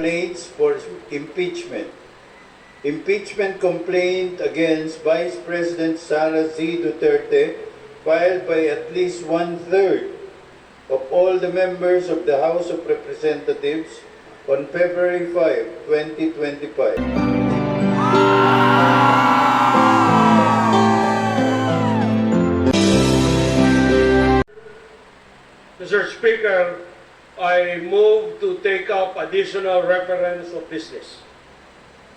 complaints for impeachment. Impeachment complaint against Vice President Sara Duterte filed by at least one-third of all the members of the House of Representatives on February 5, 2025. Mr. Speaker, I move to take up additional reference of business.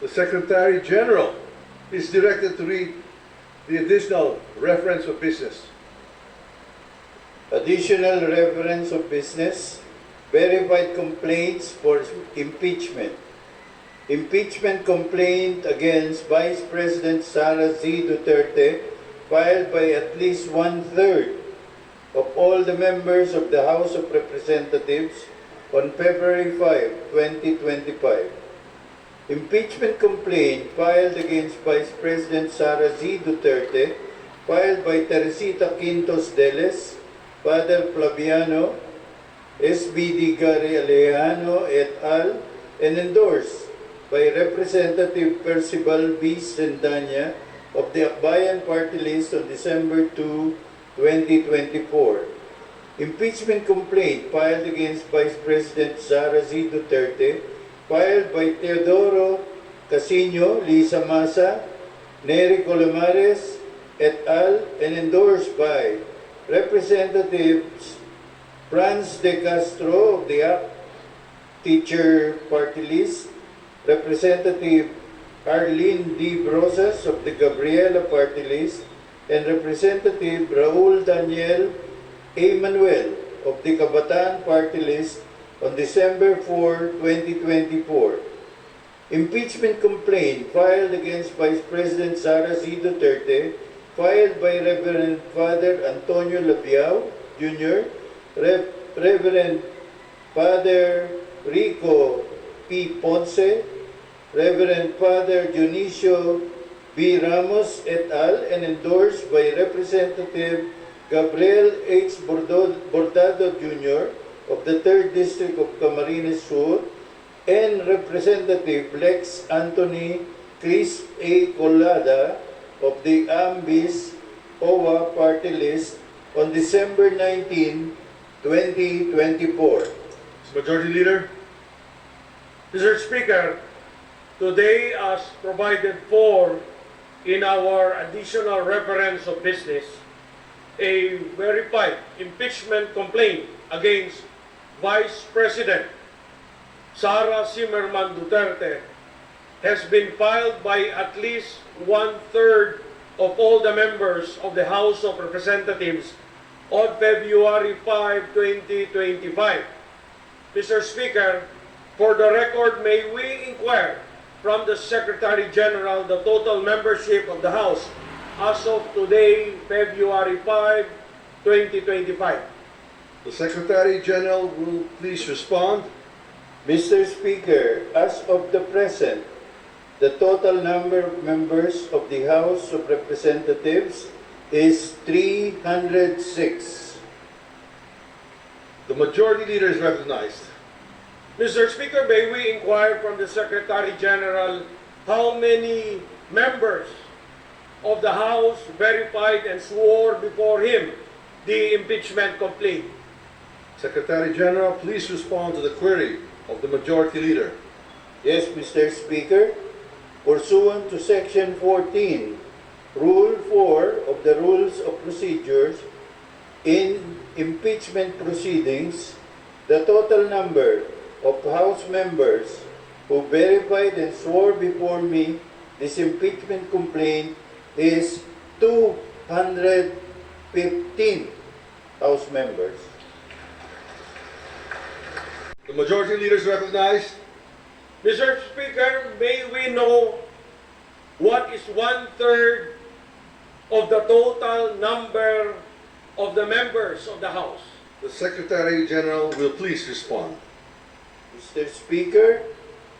The Secretary General is directed to read the additional reference of business. Additional reference of business, verified complaints for impeachment. Impeachment complaint against Vice President Sara Duterte filed by at least one-third of all the members of the House of Representatives on February 5, 2025. Impeachment complaint filed against Vice President Sara Duterte, filed by Teresita Quintos Deles, Father Flaviano, SBD Gary Alejano et al., and endorsed by Representative Percival B. Sendanya of the Akbayan Party List on December 2, 2024. Impeachment complaint filed against Vice President Sara Duterte, filed by Teodoro Casino, Lisa Masa, Nery Colomares et al., and endorsed by Representatives Franz de Castro of the ACT Teacher Party List, Representative Arlene D. Brosas of the Gabriela Party List, and Representative Raul Daniel A. Manuel of the Kabataan Party List on December 4, 2024. Impeachment complaint filed against Vice President Sara Duterte, filed by Reverend Father Antonio Labiao Jr., Reverend Father Rico P. Ponce, Reverend Father Dionisio B. Ramos et al., and endorsed by Representative Gabriel H. Bordado Jr. of the 3rd District of Camarines Sur, and Representative Lex Anthony Chris A. Colada of the AMBIS OWA Party List on December 19, 2024. Majority Leader. Mr. Speaker, today, as provided for in our additional reference of business, a verified impeachment complaint against Vice President Sara Zimmerman Duterte has been filed by at least one-third of all the members of the House of Representatives on February 5, 2025. Mr. Speaker, for the record, may we inquire from the Secretary General the total membership of the House as of today, February 5, 2025. The Secretary General will please respond. Mr. Speaker, as of the present, the total number of members of the House of Representatives is 306. The Majority Leader is recognized. Mr. Speaker, may we inquire from the Secretary General how many members of the House verified and swore before him the impeachment complaint? Secretary General, please respond to the query of the Majority Leader. Yes, Mr. Speaker. Pursuant to Section 14, Rule 4 of the Rules of Procedures, in impeachment proceedings, the total number of House members who verified and swore before me this impeachment complaint is 215 House members. The Majority Leader is recognized. Mr. Speaker, may we know what is one-third of the total number of the members of the House? The Secretary General will please respond. Mr. Speaker,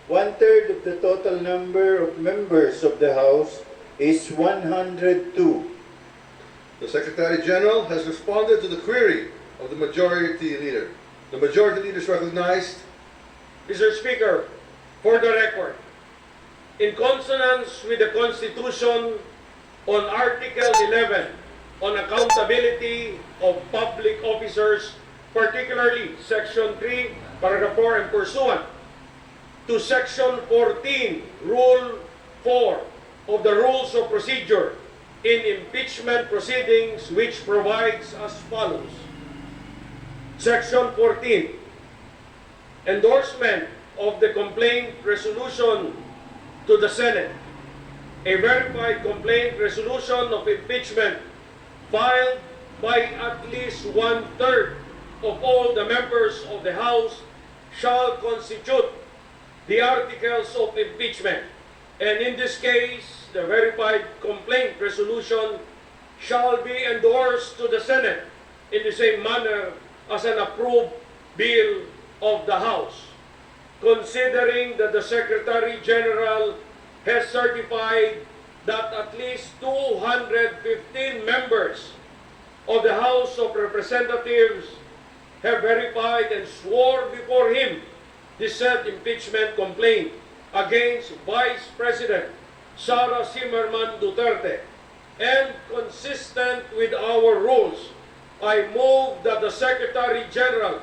one-third of the total number of members of the House is 102. The Secretary General has responded to the query of the Majority Leader. The Majority Leader is recognized. Mr. Speaker, For the record, in consonance with the Constitution on Article 11 on accountability of public officers, particularly Section 3, Paragraph 4, and pursuant to Section 14, Rule 4 of the Rules of Procedure in Impeachment Proceedings, which provides as follows. Section 14, endorsement of the complaint resolution to the Senate. A verified complaint resolution of impeachment filed by at least one-third of all the members of the House shall constitute the articles of impeachment. And in this case, the verified complaint resolution shall be endorsed to the Senate in the same manner as an approved bill of the House. Considering that the Secretary General has certified that at least 215 members of the House of Representatives have verified and swore before him the said impeachment complaint against Vice President Sara Duterte, and consistent with our rules, I move that the Secretary General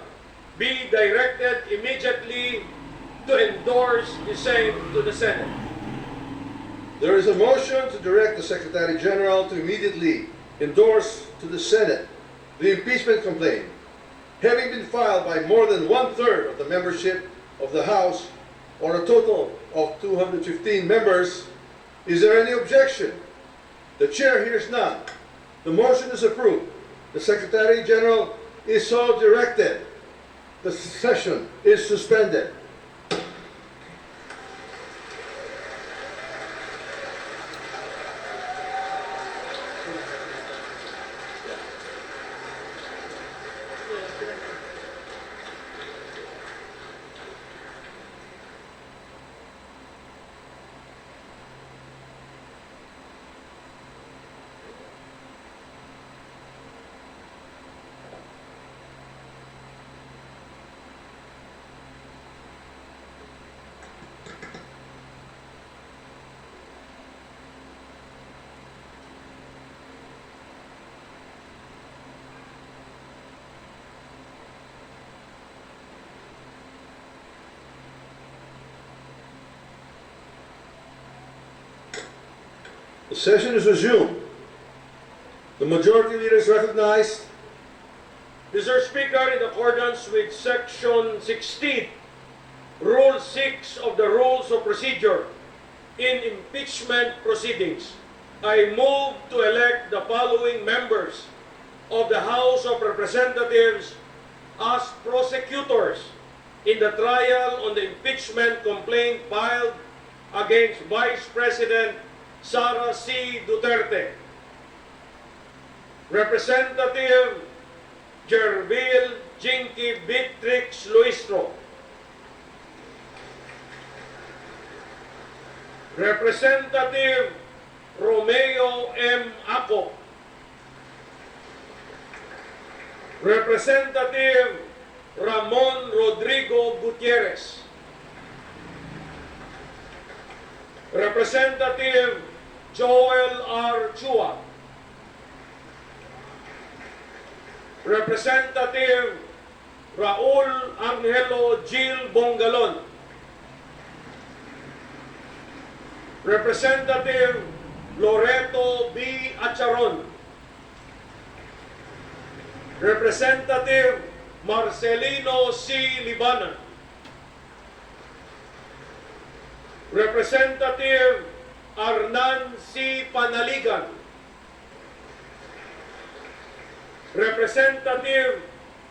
be directed immediately to endorse the same to the Senate. There is a motion to direct the Secretary General to immediately endorse to the Senate the impeachment complaint, having been filed by more than one-third of the membership of the House, or a total of 215 members. Is there any objection? The Chair hears none. The motion is approved. The Secretary General is so directed. The session is suspended. The session is resumed. The majority leader is recognized. Mr. Speaker, in accordance with Section 16, Rule 6 of the Rules of Procedure in impeachment proceedings, I move to elect the following members of the House of Representatives as prosecutors in the trial on the impeachment complaint filed against Vice President Sara Duterte. Representative Jervil Jinky Beatrix Luistro. Representative Romeo M. Aco. Representative Ramon Rodrigo Gutierrez. Representative Joel R. Chua. Representative Raul Angelo Gil Bongalon. Representative Loreto B. Acharon. Representative Marcelino C. Libana. Representative Arnan C. Panaligan. Representative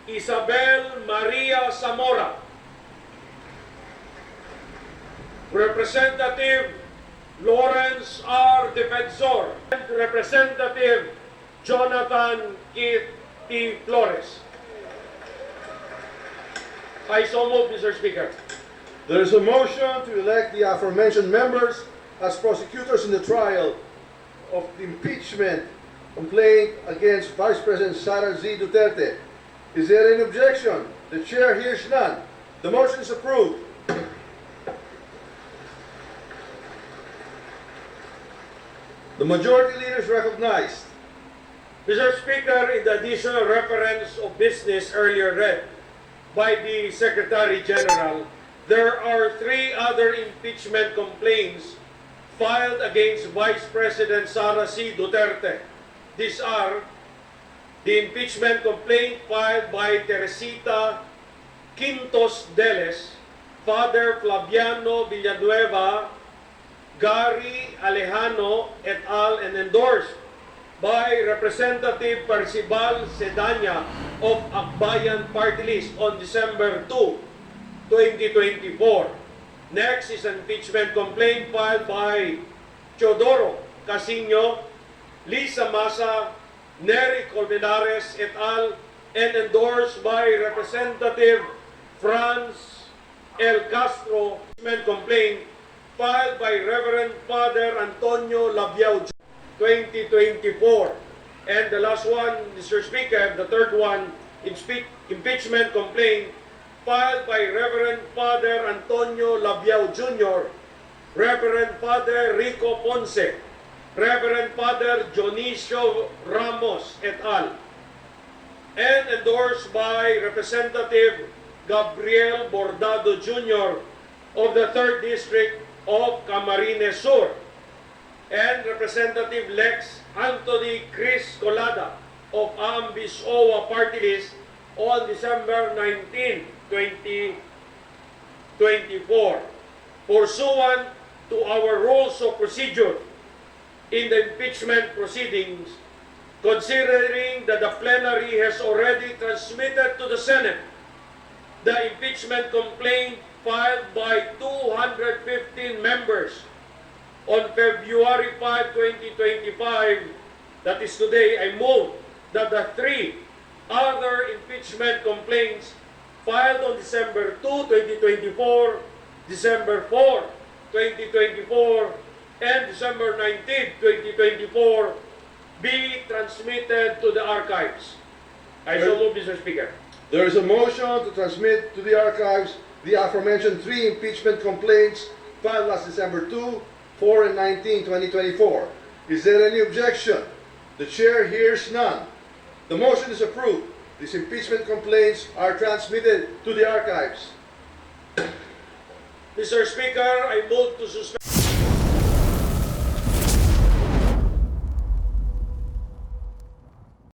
Isabel Maria Zamora. Representative Lawrence R. Defensor. And Representative Jonathan Keith T. Flores. I so move, Mr. Speaker. There is a motion to elect the aforementioned members as prosecutors in the trial of the impeachment complaint against Vice President Sara Duterte. Is there any objection? The Chair hears none. The motion is approved. The majority leader is recognized. Mr. Speaker, in the additional reference of business earlier read by the Secretary General, there are 3 other impeachment complaints filed against Vice President Sara C. Duterte. These are the impeachment complaint filed by Teresita Quintos Deles, Father Flaviano Villanueva, Gary Alejano et al. And endorsed by Representative Percival Sedanya of Akbayan Party List on December 2, 2024. Next is an impeachment complaint filed by Teodoro Casino, Lisa Masa, Nery Colmenares et al. And endorsed by Representative Franz L. Castro. Impeachment complaint filed by Reverend Father Antonio Labiao, 2024. And the last one, Mr. Speaker, the third one, impeachment complaint filed by Reverend Father Antonio Labiao Jr., Reverend Father Rico Ponce, Reverend Father Dionisio Ramos et al., and endorsed by Representative Gabriel Bordado Jr. of the 3rd District of Camarines Sur, and Representative Lex Anthony Chris Colada of Ambis OWA Party List on December 19, 2024. Pursuant to our rules of procedure in the impeachment proceedings, considering that the plenary has already transmitted to the Senate the impeachment complaint filed by 215 members on February 5, 2025, that is today, I move that the 3 other impeachment complaints filed on December 2, 2024, December 4, 2024, and December 19, 2024 be transmitted to the archives. I so move, Mr. Speaker. There is a motion to transmit to the archives the aforementioned 3 impeachment complaints filed last December 2, 4, and 19, 2024. Is there any objection? The chair hears none. The motion is approved. These impeachment complaints are transmitted to the archives. Mr. Speaker, I move to suspend.